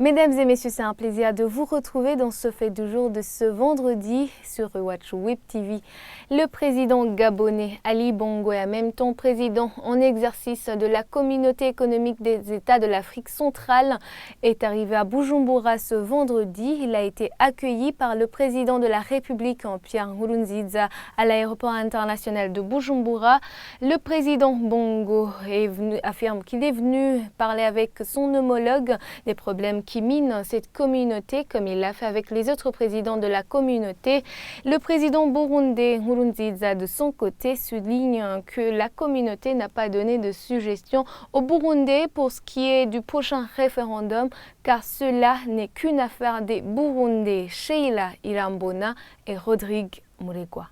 Mesdames et messieurs, c'est un plaisir de vous retrouver dans ce fait du jour de ce vendredi sur Watch Web TV. Le président gabonais Ali Bongo et en même temps président en exercice de la communauté économique des États de l'Afrique centrale est arrivé à Bujumbura ce vendredi. Il a été accueilli par le président de la République, Pierre Nkurunziza, à l'aéroport international de Bujumbura. Le président Bongo affirme qu'il est venu parler avec son homologue des problèmes qui minent cette communauté, comme il l'a fait avec les autres présidents de la communauté. Le président burundais Nkurunziza, de son côté, souligne que la communauté n'a pas donné de suggestions aux Burundais pour ce qui est du prochain référendum, car cela n'est qu'une affaire des Burundais. Sheila Irambona et Rodrigue Muregwa.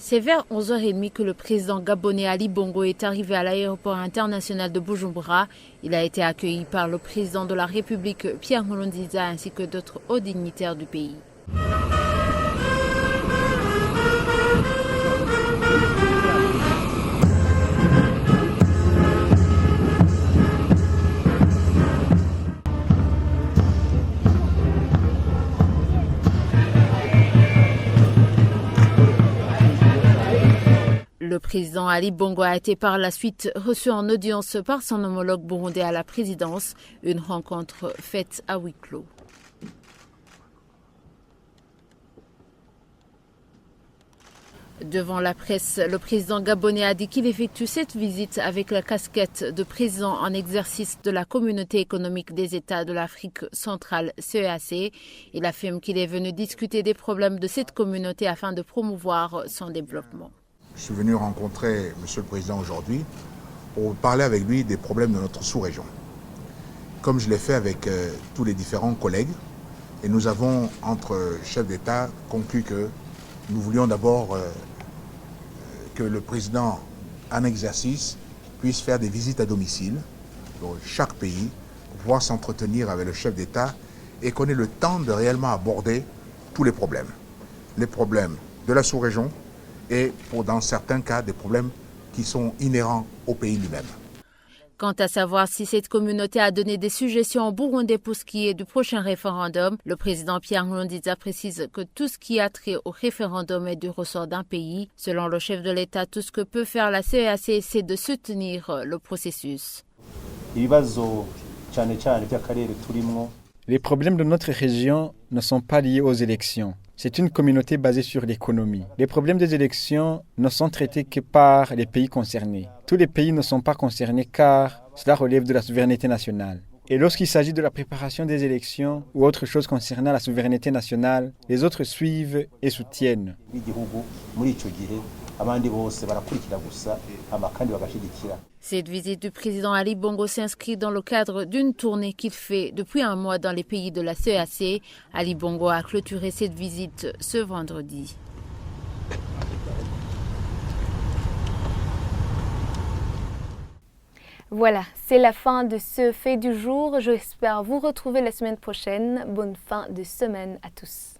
C'est vers 11h30 que le président gabonais Ali Bongo est arrivé à l'aéroport international de Bujumbura. Il a été accueilli par le président de la République, Pierre Nkurunziza, ainsi que d'autres hauts dignitaires du pays. Le président Ali Bongo a été par la suite reçu en audience par son homologue burundais à la présidence, une rencontre faite à huis clos. Devant la presse, le président gabonais a dit qu'il effectue cette visite avec la casquette de président en exercice de la communauté économique des États de l'Afrique centrale, CEAC. Il affirme qu'il est venu discuter des problèmes de cette communauté afin de promouvoir son développement. Je suis venu rencontrer M. le Président aujourd'hui pour parler avec lui des problèmes de notre sous-région. Comme je l'ai fait avec tous les différents collègues, et nous avons, entre chefs d'État, conclu que nous voulions d'abord que le Président en exercice puisse faire des visites à domicile dans chaque pays pour pouvoir s'entretenir avec le chef d'État et qu'on ait le temps de réellement aborder tous les problèmes. Les problèmes de la sous-région, et pour, dans certains cas, des problèmes qui sont inhérents au pays lui-même. Quant à savoir si cette communauté a donné des suggestions au Burundais pour ce qui est du prochain référendum, le président Pierre Nkurunziza précise que tout ce qui a trait au référendum est du ressort d'un pays. Selon le chef de l'État, tout ce que peut faire la CEAC, c'est de soutenir le processus. Les problèmes de notre région ne sont pas liés aux élections. C'est une communauté basée sur l'économie. Les problèmes des élections ne sont traités que par les pays concernés. Tous les pays ne sont pas concernés car cela relève de la souveraineté nationale. Et lorsqu'il s'agit de la préparation des élections ou autre chose concernant la souveraineté nationale, les autres suivent et soutiennent. Cette visite du président Ali Bongo s'inscrit dans le cadre d'une tournée qu'il fait depuis un mois dans les pays de la CEAC. Ali Bongo a clôturé cette visite ce vendredi. Voilà, c'est la fin de ce fait du jour. J'espère vous retrouver la semaine prochaine. Bonne fin de semaine à tous.